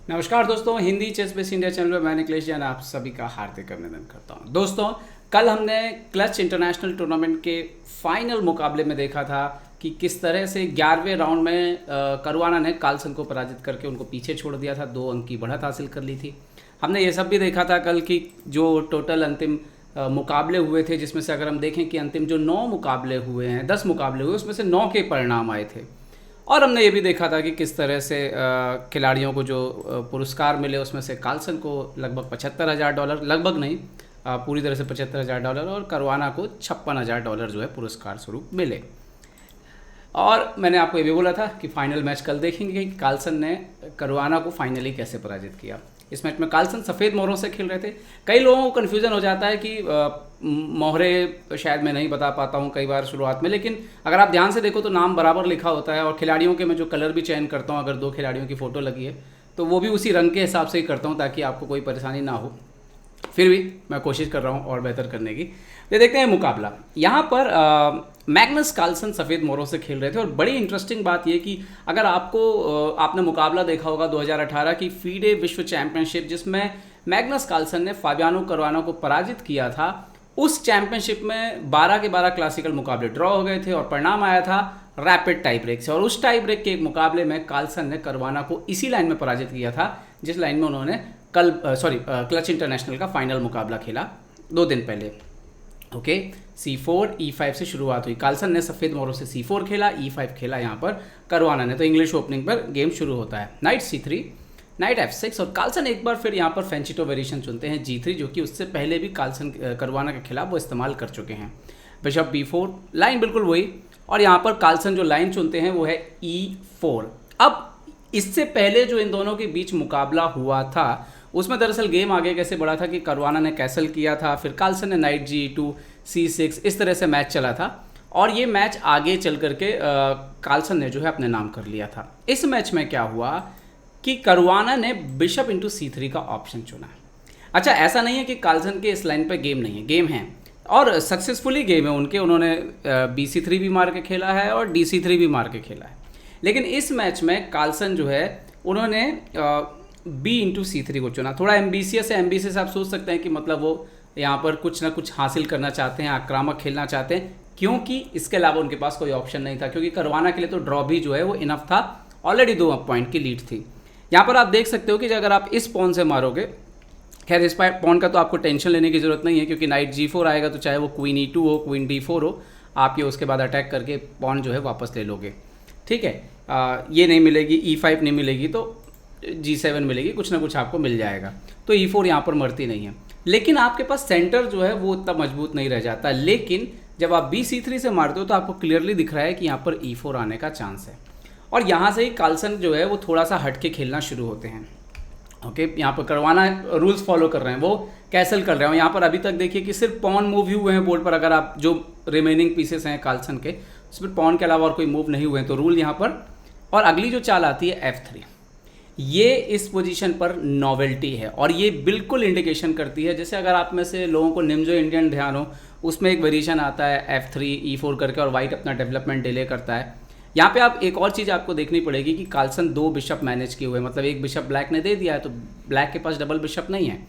नमस्कार दोस्तों, Hindi Chess Base India channel में मैं निखिलेश जैन आप सभी का हार्दिक अभिनंदन करता हूं। दोस्तों, कल हमने क्लच इंटरनेशनल टूर्नामेंट के फाइनल मुकाबले में देखा था कि किस तरह से 11वें राउंड में करुआना ने कार्लसन को पराजित करके उनको पीछे छोड़ दिया था, 2 अंक की बढ़त हासिल कर ली थी। हमने ये सब भी देखा था कल की जो टोटल अंतिम मुकाबले हुए थे, जिसमें से अगर हम देखें कि अंतिम जो 9 मुकाबले हुए हैं, 10 मुकाबले हुए, उसमें से 9 के परिणाम आए थे। और हमने ये भी देखा था कि किस तरह से खिलाड़ियों को जो पुरस्कार मिले, उसमें से कार्लसन को लगभग $75,000, लगभग नहीं पूरी तरह से $75,000, और करुआना को $56,000 जो है पुरस्कार स्वरूप मिले। और मैंने आपको ये भी बोला था कि फाइनल मैच कल देखेंगे कि कार्लसन ने करुआना को फाइनली कैसे पराजित किया। इस मैच में कार्लसन सफ़ेद मोहरों से खेल रहे थे। कई लोगों को कन्फ्यूज़न हो जाता है कि मोहरे शायद मैं नहीं बता पाता हूँ कई बार शुरुआत में, लेकिन अगर आप ध्यान से देखो तो नाम बराबर लिखा होता है। और खिलाड़ियों के मैं जो कलर भी चयन करता हूँ, अगर 2 खिलाड़ियों की फ़ोटो लगी है तो वो भी उसी रंग के हिसाब से ही करता हूँ ताकि आपको कोई परेशानी ना हो। फिर भी मैं कोशिश कर रहा हूँ और बेहतर करने की। ये देखते हैं मुकाबला। यहाँ पर मैग्नस कार्लसन सफ़ेद मोहरों से खेल रहे थे। और बड़ी इंटरेस्टिंग बात ये कि अगर आपने मुकाबला देखा होगा 2018 की फीडे विश्व चैंपियनशिप, जिसमें मैग्नस कार्लसन ने फाबियानो करुआना को पराजित किया था, उस चैंपियनशिप में 12 के 12 क्लासिकल मुकाबले ड्रॉ हो गए थे और परिणाम आया था रैपिड टाई ब्रेक से। और उस टाई ब्रेक के एक मुकाबले में कार्लसन ने करुआना को इसी लाइन में पराजित किया था जिस लाइन में उन्होंने क्लच इंटरनेशनल का फाइनल मुकाबला खेला 2 दिन पहले। ओके, C4 E5 से शुरुआत हुई। कार्लसन ने सफ़ेद मोहरों से C4 खेला, E5 खेला यहाँ पर करुआना ने। तो इंग्लिश ओपनिंग पर गेम शुरू होता है। नाइट C3, नाइट F6, और कार्लसन एक बार फिर यहाँ पर फेंचिटो वेरिएशन चुनते हैं G3, जो कि उससे पहले भी कार्लसन करुआना के खिलाफ वो इस्तेमाल कर चुके हैं। बिशप B4, लाइन बिल्कुल वही। और यहाँ पर कार्लसन जो लाइन चुनते हैं वो है E4। अब इससे पहले जो इन दोनों के बीच मुकाबला हुआ था, उसमें दरअसल गेम आगे कैसे बढ़ा था कि करुआना ने कैसल किया था, फिर कार्लसन ने नाइट G2, C6, इस तरह से मैच चला था। और ये मैच आगे चल करके कार्लसन ने जो है अपने नाम कर लिया था। इस मैच में क्या हुआ कि करुआना ने बिशप इंटू C3 का ऑप्शन चुना। अच्छा, ऐसा नहीं है कि कार्लसन के इस लाइन पे गेम नहीं है, गेम है और सक्सेसफुली गेम है उनके। उन्होंने BC3 भी मार के खेला है और DC3 भी मार के खेला है। लेकिन इस मैच में कार्लसन जो है उन्होंने B इंटू C3 को चुना। थोड़ा एम्बिशियस है। एम्बिशियस आप सोच सकते हैं कि मतलब वो यहाँ पर कुछ ना कुछ हासिल करना चाहते हैं, आक्रामक खेलना चाहते हैं, क्योंकि इसके अलावा उनके पास कोई ऑप्शन नहीं था। क्योंकि करुआना के लिए तो ड्रॉ भी जो है वो इनफ था, ऑलरेडी 2 पॉइंट की लीड थी। यहाँ पर आप देख सकते हो कि अगर आप इस पॉन से मारोगे, खैर इस पॉन का तो आपको टेंशन लेने की ज़रूरत नहीं है, क्योंकि नाइट G4 आएगा तो चाहे वो क्वीन E2 हो, क्वीन D4 हो, आप ये उसके बाद अटैक करके पॉन जो है वापस ले लोगे। ठीक है, ये नहीं मिलेगी, E5 नहीं मिलेगी तो G7 मिलेगी, कुछ ना कुछ आपको मिल जाएगा। तो E4 यहाँ पर मरती नहीं है। लेकिन आपके पास सेंटर जो है वो उतना मजबूत नहीं रह जाता। लेकिन जब आप BC3 से मारते हो तो आपको क्लियरली दिख रहा है कि यहाँ पर E4 आने का चांस है। और यहाँ से ही कार्लसन जो है वो थोड़ा सा हट के खेलना शुरू होते हैं। ओके, यहाँ पर करुआना रूल्स फॉलो कर रहे हैं, वो कैसल कर रहे हैं। यहाँ पर अभी तक देखिए कि सिर्फ पॉन मूव ही हुए हैं बोर्ड पर। अगर आप जो रिमेनिंग पीसेस हैं कार्लसन के, उसमें पॉन के अलावा और कोई मूव नहीं हुए हैं, तो रूल यहाँ पर। और अगली जो चाल आती है F3, ये इस पोजीशन पर नॉवेल्टी है और ये बिल्कुल इंडिकेशन करती है, जैसे अगर आप में से लोगों को निम्जो इंडियन ध्यान हो, उसमें एक वेरिएशन आता है F3 E4 करके, और वाइट अपना डेवलपमेंट डिले करता है। यहाँ पे आप एक और चीज़ आपको देखनी पड़ेगी कि कार्लसन 2 बिशप मैनेज किए हुए, मतलब एक बिशप ब्लैक ने दे दिया है, तो ब्लैक के पास डबल बिशप नहीं है।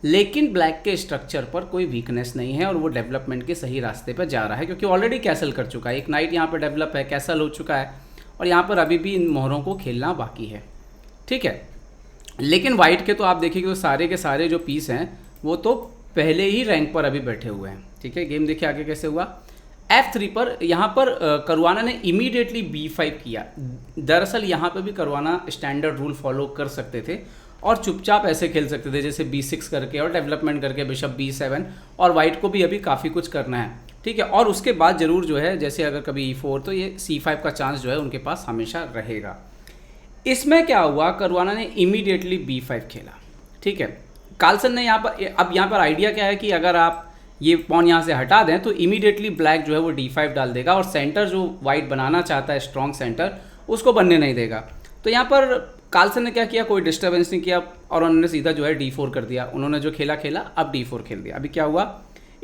लेकिन ब्लैक के स्ट्रक्चर पर कोई वीकनेस नहीं है और वो डेवलपमेंट के सही रास्ते पर जा रहा है, क्योंकि ऑलरेडी कैसल कर चुका है। एक नाइट यहाँ पर डेवलप है, कैसल हो चुका है, और यहाँ पर अभी भी इन मोहरों को खेलना बाकी है। ठीक है, लेकिन वाइट के तो आप देखिए कि सारे के सारे जो पीस हैं वो तो पहले ही रैंक पर अभी बैठे हुए हैं। ठीक है, गेम देखिए आगे कैसे हुआ। F3 पर यहाँ पर करुआना ने इमीडिएटली B5 किया। दरअसल यहाँ पर भी करुआना स्टैंडर्ड रूल फॉलो कर सकते थे और चुपचाप ऐसे खेल सकते थे, जैसे B6 करके और डेवलपमेंट करके बिशप B7, और वाइट को भी अभी काफ़ी कुछ करना है। ठीक है, और उसके बाद ज़रूर जो है, जैसे अगर कभी E4 तो ये C5 का चांस जो है उनके पास हमेशा रहेगा। इसमें क्या हुआ, करुआना ने इमीडिएटली B5 खेला। ठीक है, कार्लसन ने यहाँ पर, अब यहाँ पर आइडिया क्या है कि अगर आप ये पॉन यहाँ से हटा दें तो इमीडिएटली ब्लैक जो है वो D5 डाल देगा और सेंटर जो वाइट बनाना चाहता है, स्ट्रॉन्ग सेंटर, उसको बनने नहीं देगा। तो यहाँ पर कार्लसन ने क्या किया, कोई डिस्टर्बेंस नहीं किया और उन्होंने सीधा जो है D4 कर दिया। उन्होंने जो खेला खेला, अब D4 खेल दिया। अभी क्या हुआ,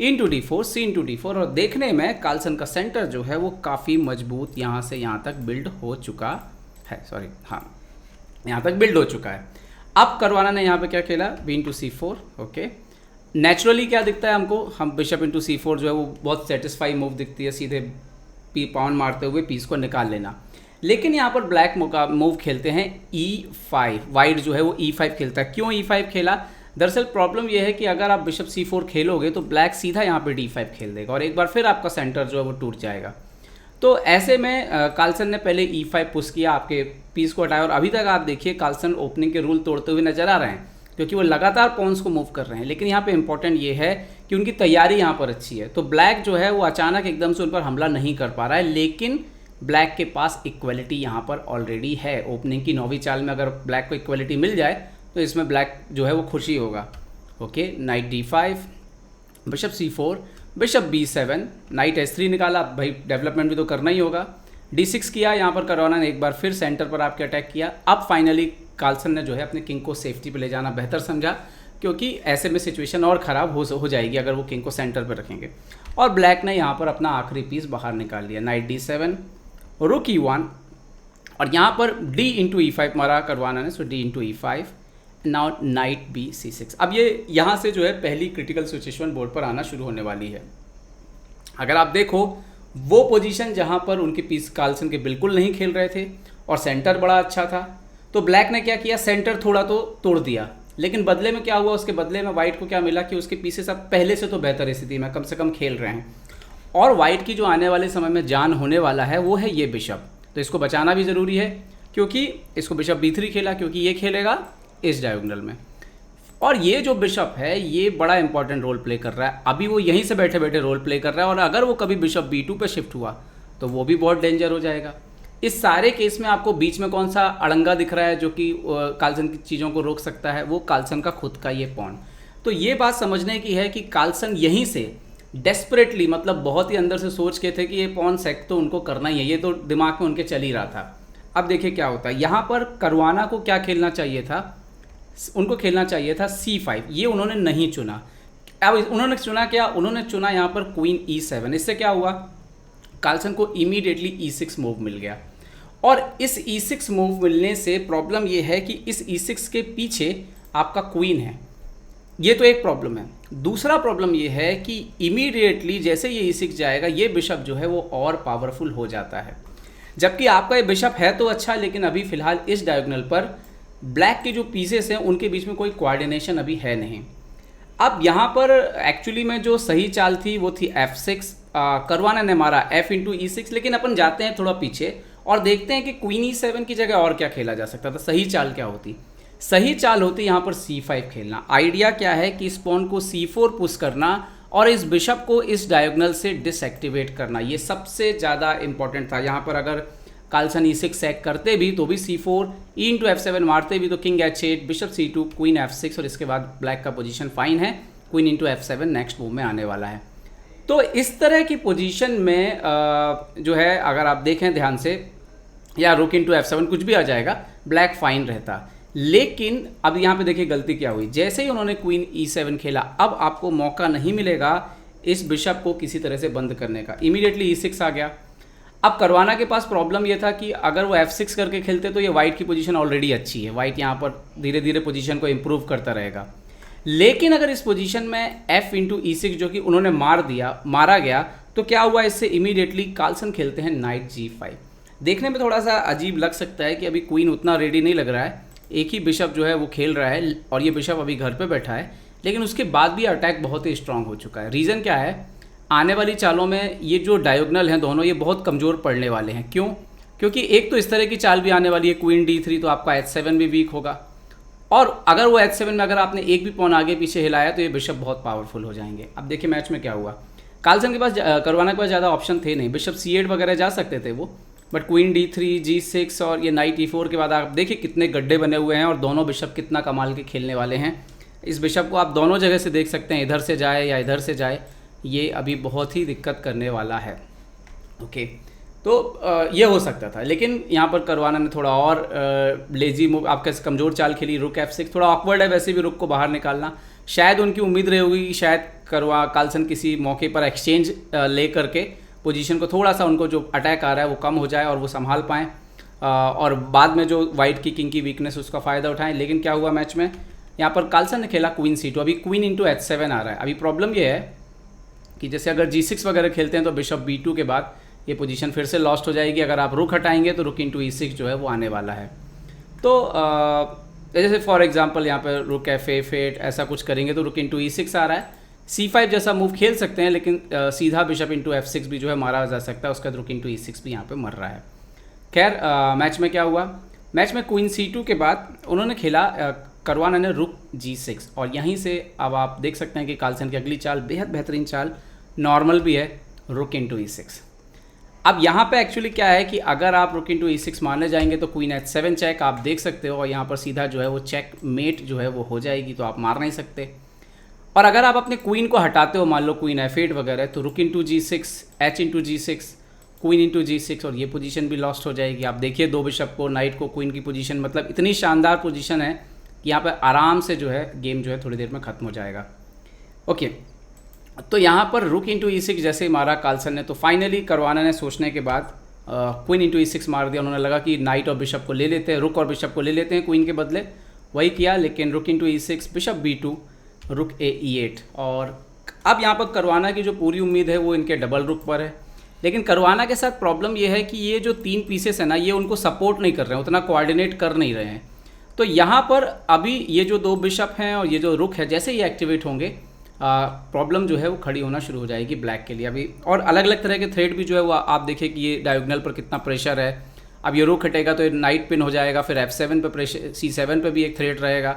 into D4, C into D4, और देखने में कार्लसन का सेंटर जो है वो काफ़ी मजबूत यहाँ से यहाँ तक बिल्ड हो चुका है। सॉरी, हाँ, यहाँ तक बिल्ड हो चुका है। अब करवाना ने यहाँ पे क्या खेला, बी इंटू सी फोर। ओके, नेचुरली क्या दिखता है हमको, हम बिशप इंटू सी फोर जो है वो बहुत सेटिस्फाई मूव दिखती है, सीधे पी पाउन मारते हुए पीस को निकाल लेना। लेकिन यहाँ पर ब्लैक मूव खेलते हैं E5, वाइट जो है वो E5 खेलता है। क्यों E5 खेला, दरअसल प्रॉब्लम यह है कि अगर आप बिशप C4 खेलोगे तो ब्लैक सीधा यहाँ पे D5 खेल देगा और एक बार फिर आपका सेंटर जो है वो टूट जाएगा। तो ऐसे में कार्लसन ने पहले E5 पुश किया, आपके पीस को हटाया, और अभी तक आप देखिए कार्लसन ओपनिंग के रूल तोड़ते हुए नजर आ रहे हैं क्योंकि वो लगातार पॉन्स को मूव कर रहे हैं। लेकिन यहाँ पे इंपॉर्टेंट ये है कि उनकी तैयारी यहाँ पर अच्छी है, तो ब्लैक जो है वो अचानक एकदम से उन पर हमला नहीं कर पा रहा है, लेकिन ब्लैक के पास इक्वलिटी यहाँ पर ऑलरेडी है। ओपनिंग की 9वीं चाल में अगर ब्लैक को इक्वलिटी मिल जाए तो इसमें ब्लैक जो है वो खुशी होगा। Okay, night D5, bishop C4, bishop B7, night S3 निकाला। भाई डेवलपमेंट भी तो करना ही होगा। D6 किया, यहाँ पर करवाना ने एक बार फिर सेंटर पर आपके अटैक किया। अब फाइनली कार्लसन ने जो है अपने किंग को सेफ्टी पे ले जाना बेहतर समझा, क्योंकि ऐसे में सिचुएशन और ख़राब हो जाएगी अगर वो किंग को सेंटर पर रखेंगे। और ब्लैक ने यहाँ पर अपना आखिरी पीस बाहर निकाल लिया, नाइट D7, रुक E1, और यहाँ पर D इंटू E5 मारा करवाना ने, सो D into E5, now night B6। अब ये यहाँ से जो है पहली क्रिटिकल सिचुएशन बोर्ड पर आना शुरू होने वाली है। अगर आप देखो वो पोजीशन जहाँ पर उनके पीस कार्लसन के बिल्कुल नहीं खेल रहे थे और सेंटर बड़ा अच्छा था, तो ब्लैक ने क्या किया, सेंटर थोड़ा तो तोड़ दिया, लेकिन बदले में क्या हुआ, उसके बदले में वाइट को क्या मिला कि उसके पीसेस अब पहले से तो बेहतर स्थिति में कम से कम खेल रहे हैं, और वाइट की जो आने वाले समय में जान होने वाला है वो है ये बिशप। तो इसको बचाना भी ज़रूरी है, क्योंकि इसको बिशप B3 खेला, क्योंकि ये खेलेगा इस डायगोनल में, और ये जो बिशप है ये बड़ा इंपॉर्टेंट रोल प्ले कर रहा है। अभी वो यहीं से बैठे बैठे रोल प्ले कर रहा है, और अगर वो कभी बिशप B2 पे शिफ्ट हुआ तो वो भी बहुत डेंजर हो जाएगा। इस सारे केस में आपको बीच में कौन सा अड़ंगा दिख रहा है जो कि कार्लसन की चीज़ों को रोक सकता है, वो कार्लसन का खुद का ये पॉन। तो ये बात समझने की है कि कार्लसन यहीं से डेस्परेटली, मतलब बहुत ही अंदर से सोच के थे कि ये पॉन सेक तो उनको करना ही है, ये तो दिमाग में उनके चल ही रहा था। अब देखिए क्या होता है, यहाँ पर करवाना को क्या खेलना चाहिए था, उनको खेलना चाहिए था C5, ये उन्होंने नहीं चुना। अब उन्होंने चुना क्या, उन्होंने चुना यहाँ पर क्वीन E7। इससे क्या हुआ, कार्लसन को इमीडिएटली E6 मूव मिल गया, और इस E6 मूव मिलने से प्रॉब्लम ये है कि इस E6 के पीछे आपका क्वीन है, ये तो एक प्रॉब्लम है। दूसरा प्रॉब्लम ये है कि इमीडिएटली जैसे ये E6 जाएगा, ये बिशप जो है वो और पावरफुल हो जाता है, जबकि आपका ये बिशप है तो अच्छा, लेकिन अभी फिलहाल इस डायगोनल पर ब्लैक के जो पीसेस हैं उनके बीच में कोई कोऑर्डिनेशन अभी है नहीं। अब यहाँ पर एक्चुअली में जो सही चाल थी वो थी F6, करवाना ने मारा F इंटू E6, लेकिन अपन जाते हैं थोड़ा पीछे और देखते हैं कि क्वीन E7 की जगह और क्या खेला जा सकता था। सही चाल क्या होती, सही चाल होती यहाँ पर C5 खेलना। आइडिया क्या है कि इस पॉन को C4 पुश करना और इस बिशप को इस डायगोनल से डिसएक्टिवेट करना, ये सबसे ज़्यादा इंपॉर्टेंट था। यहाँ पर अगर कार्लसन E6 सैक करते भी तो भी C4, E इंटू F7 मारते भी तो king H8, bishop C2, queen F6, और इसके बाद ब्लैक का पोजीशन फाइन है, queen into F7 next move में आने वाला है। तो इस तरह की पोजीशन में जो है अगर आप देखें ध्यान से, या रुक इंटू F7 कुछ भी आ जाएगा, ब्लैक फाइन रहता। लेकिन अब यहाँ पे देखिए गलती क्या हुई, जैसे ही उन्होंने क्वीन E7 खेला, अब आपको मौका नहीं मिलेगा इस बिशप को किसी तरह से बंद करने का। इमीडिएटली E6 आ गया। अब करवाना के पास प्रॉब्लम ये था कि अगर वो F6 करके खेलते तो ये वाइट की पोजीशन ऑलरेडी अच्छी है, वाइट यहाँ पर धीरे धीरे पोजीशन को इम्प्रूव करता रहेगा। लेकिन अगर इस पोजीशन में F इंटू E6 जो कि उन्होंने मारा गया, तो क्या हुआ, इससे इमीडिएटली कार्लसन खेलते हैं नाइट G5। देखने में थोड़ा सा अजीब लग सकता है कि अभी क्वीन उतना रेडी नहीं लग रहा है, एक ही बिशप जो है वो खेल रहा है और ये बिशप अभी घर पे बैठा है, लेकिन उसके बाद भी अटैक बहुत ही स्ट्रांग हो चुका है। रीज़न क्या है, आने वाली चालों में ये जो डायगोनल हैं दोनों, ये बहुत कमज़ोर पड़ने वाले हैं। क्यों, क्योंकि एक तो इस तरह की चाल भी आने वाली है, क्वीन D3, तो आपका H7 भी वीक होगा, और अगर वो H7 में अगर आपने एक भी पॉन आगे पीछे हिलाया तो ये बिशप बहुत पावरफुल हो जाएंगे। अब देखिए मैच में क्या हुआ, कार्लसन के पास करवाना के पास ज़्यादा ऑप्शन थे नहीं, बिशप C8 वगैरह जा सकते थे वो, बट क्वीन D3, G6 और ये नाइट E4 के बाद आप देखिए कितने गड्ढे बने हुए हैं, और दोनों बिशप कितना कमाल के खेलने वाले हैं। इस बिशप को आप दोनों जगह से देख सकते हैं, इधर से जाए या इधर से जाए, ये अभी बहुत ही दिक्कत करने वाला है। ओके, तो ये हो सकता था, लेकिन यहाँ पर करवाना ने थोड़ा और लेजी मूव, आपका कमज़ोर चाल खेली, रुक F6। थोड़ा ऑकवर्ड है वैसे भी रुक को बाहर निकालना, शायद उनकी उम्मीद रही होगी कि शायद कार्लसन किसी मौके पर एक्सचेंज ले करके पोजीशन को थोड़ा सा, उनको जो अटैक आ रहा है वो कम हो जाए और वो संभाल पाएँ। और बाद में जो वाइट की किंग की वीकनेस उसका फ़ायदा उठाएं। लेकिन क्या हुआ मैच में, यहाँ पर कार्लसन ने खेला क्वीन C2, अभी क्वीन इंटू H7 आ रहा है। अभी प्रॉब्लम ये है कि जैसे अगर G6 वगैरह खेलते हैं तो बिशप B2 के बाद ये पोजीशन फिर से लॉस्ट हो जाएगी। अगर आप रुक हटाएंगे तो रुक इंटू E6 जो है वो आने वाला है। तो जैसे फॉर एग्जांपल यहाँ पर रुक F8 ऐसा कुछ करेंगे तो रुक इंटू E6 आ रहा है। C5 जैसा मूव खेल सकते हैं, लेकिन सीधा बिशप इंटू F6 भी जो है मारा जा सकता है, उसका रुक इंटू E6 भी यहाँ पे मर रहा है। खैर मैच में क्या हुआ, मैच में क्वीन C2 के बाद उन्होंने खेला करवाना ने रुक G6, और यहीं से अब आप देख सकते हैं कि कार्लसन की अगली चाल बेहद बेहतरीन चाल नॉर्मल भी है, रुक इंटू E6। अब यहाँ पे एक्चुअली क्या है कि अगर आप रुक इंटू E6 मारने जाएंगे तो क्वीन H7 चेक आप देख सकते हो, और यहाँ पर सीधा जो है वो चेक मेट जो है वो हो जाएगी, तो आप मार नहीं सकते। और अगर आप अपने क्वीन को हटाते हो, मान लो क्वीन F8 वगैरह, तो रुक into G6, H into G6, queen into G6, और ये पोजीशन भी लॉस्ट हो जाएगी। आप देखिए दो बिशप को, नाइट को, क्वीन की पोजीशन, मतलब इतनी शानदार पोजीशन है कि यहाँ पर आराम से जो है गेम जो है थोड़ी देर में ख़त्म हो जाएगा। ओके, तो यहाँ पर रुक इंटू E6 जैसे ही मारा कार्लसन ने, तो फाइनली करवाना ने सोचने के बाद क्वीन इंटू E6 मार दिया। उन्होंने लगा कि नाइट और बिशप को ले लेते हैं, रुक और बिशप को ले लेते हैं क्वीन के बदले, वही किया। लेकिन रुक इंटू E6, बिशप B2, रुक E8, और अब यहाँ पर करवाना की जो पूरी उम्मीद है वो इनके डबल रुक पर है। लेकिन करवाना के साथ प्रॉब्लम ये है कि ये जो 3 पीसेस है ना, ये उनको सपोर्ट नहीं कर रहे हैं, उतना कोऑर्डिनेट कर नहीं रहे हैं। तो यहाँ पर अभी ये जो 2 बिशप हैं और ये जो रुक है, जैसे ही एक्टिवेट होंगे प्रॉब्लम जो है वो खड़ी होना शुरू हो जाएगी ब्लैक के लिए अभी। और अलग अलग तरह के थ्रेड भी जो है वो आप देखिए कि ये डायगोनल पर कितना प्रेशर है। अब ये रुक हटेगा तो ये नाइट पिन हो जाएगा, फिर F7 पे प्रेशर, C7 पे भी एक थ्रेड रहेगा।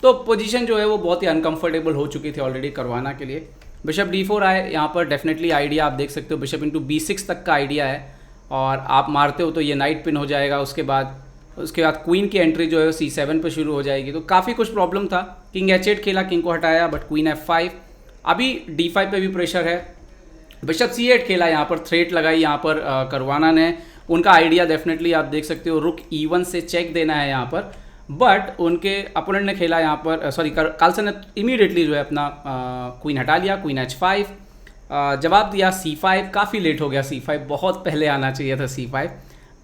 तो पोजीशन जो है वो बहुत ही अनकंफर्टेबल हो चुकी थी ऑलरेडी करवाना के लिए। बिशप D4 आए, यहाँ पर डेफिनेटली आइडिया आप देख सकते हो बिशप इंटू B6 तक का आइडिया है, और आप मारते हो तो ये नाइट पिन हो जाएगा। उसके बाद क्वीन की एंट्री जो है C7 पे शुरू हो जाएगी। तो काफ़ी कुछ प्रॉब्लम था। किंग H8 खेला, किंग को हटाया, बट क्वीन F5, अभी D5 पे भी प्रेशर है। बिशप C8 खेला, यहाँ पर थ्रेट लगाई यहाँ पर करवाना ने। उनका आइडिया डेफिनेटली आप देख सकते हो, रुक E1 से चेक देना है यहाँ पर, बट उनके अपोनेंट ने खेला यहाँ पर कार्लसन ने इमीडिएटली जो है अपना क्वीन हटा लिया, क्वीन H5, जवाब दिया C5, काफ़ी लेट हो गया C5, बहुत पहले आना चाहिए था C5,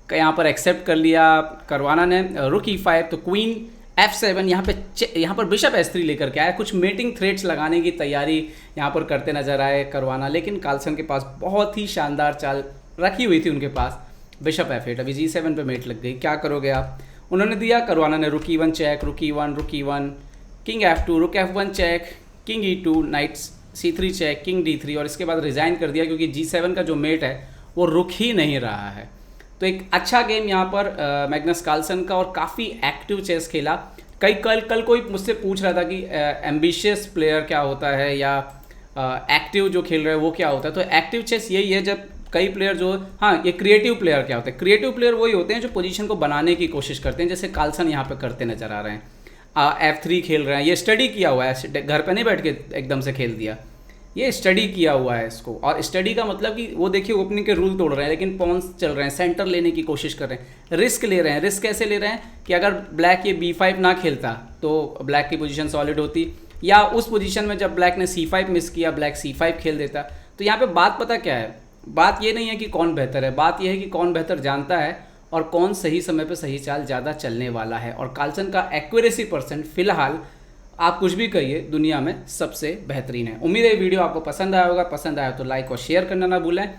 यहाँ पर एक्सेप्ट कर लिया करवाना ने। रुक E5, तो क्वीन F7, यहाँ पर बिशप S3 लेकर के आया। कुछ मेटिंग थ्रेड्स लगाने की तैयारी यहाँ पर करते नजर आए करवाना, लेकिन कार्लसन के पास बहुत ही शानदार चाल रखी हुई थी उनके पास, बिशप F8। अभी G7 पे मेट लग गई, क्या करोगे आप। उन्होंने दिया करवाना ने रुक E1 चेक, रुक E1, रुक E1, किंग F2, रुक F1 check, king E2, knight C3 check, king D3, और इसके बाद रिज़ाइन कर दिया क्योंकि G7 का जो मेट है वो रुक ही नहीं रहा है। तो एक अच्छा गेम यहाँ पर मैग्नस कार्लसन का, और काफ़ी एक्टिव चेस खेला। कल कोई मुझसे पूछ रहा था कि एम्बिशियस प्लेयर क्या होता है, या एक्टिव जो खेल रहे हैं वो क्या होता है। तो एक्टिव चेस यही है जब कई प्लेयर जो, हाँ, ये क्रिएटिव प्लेयर क्या होते हैं, क्रिएटिव प्लेयर वही होते हैं जो पोजीशन को बनाने की कोशिश करते हैं, जैसे कार्लसन यहाँ पे करते नजर आ रहे हैं। F3 खेल रहे हैं, ये स्टडी किया हुआ है, घर पे नहीं बैठ के एकदम से खेल दिया, ये स्टडी किया हुआ है इसको। और स्टडी का मतलब कि वो देखिए ओपनिंग के रूल तोड़ रहे हैं, लेकिन पॉन्स चल रहे हैं, सेंटर लेने की कोशिश कर रहे हैं, रिस्क ले रहे हैं। रिस्क कैसे ले रहे हैं कि अगर ब्लैक ये B5 ना खेलता तो ब्लैक की पोजीशन सॉलिड होती, या उस पोजीशन में जब ब्लैक ने C5 मिस किया, ब्लैक C5 खेल देता। तो यहाँ पे बात पता क्या है, बात ये नहीं है कि कौन बेहतर है, बात ये है कि कौन बेहतर जानता है और कौन सही समय पे सही चाल ज़्यादा चलने वाला है। और कार्लसन का एक्यूरेसी परसेंट फिलहाल आप कुछ भी कहिए दुनिया में सबसे बेहतरीन है। उम्मीद है वीडियो आपको पसंद आया होगा, पसंद आया तो लाइक और शेयर करना ना भूलें।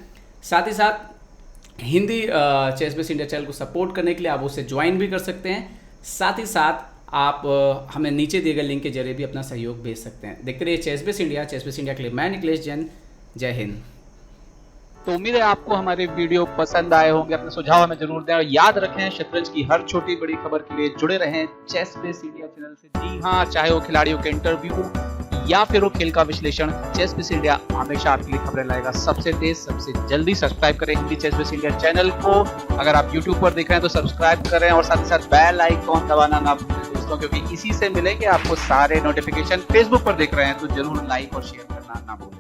साथ ही साथ Hindi Chess Base India channel को सपोर्ट करने के लिए आप उसे ज्वाइन भी कर सकते हैं। साथ ही साथ आप हमें नीचे दिए गए लिंक के जरिए भी अपना सहयोग भेज सकते हैं। देखते रहिए Chess Base India. Chess Base India के लिए मैं निखिलेश जैन, जय हिंद। तो उम्मीद है आपको हमारे वीडियो पसंद आए होंगे। अपने सुझाव हमें जरूर दें और याद रखें शतरंज की हर छोटी बड़ी खबर के लिए जुड़े रहें चेस बेस इंडिया चैनल से। जी हाँ, चाहे वो खिलाड़ियों के इंटरव्यू या फिर वो खेल का विश्लेषण, चेस बेस इंडिया हमेशा आपके लिए खबरें लाएगा सबसे तेज सबसे जल्दी। सब्सक्राइब करें Hindi Chess Base India channel को। अगर आप यूट्यूब पर देख रहे हैं तो सब्सक्राइब करें और साथ ही साथ बेल आइकॉन दबाना ना भूलें दोस्तों, क्योंकि इसी से मिलेंगे आपको सारे नोटिफिकेशन। फेसबुक पर देख रहे हैं तो जरूर लाइक और शेयर करना ना भूलें।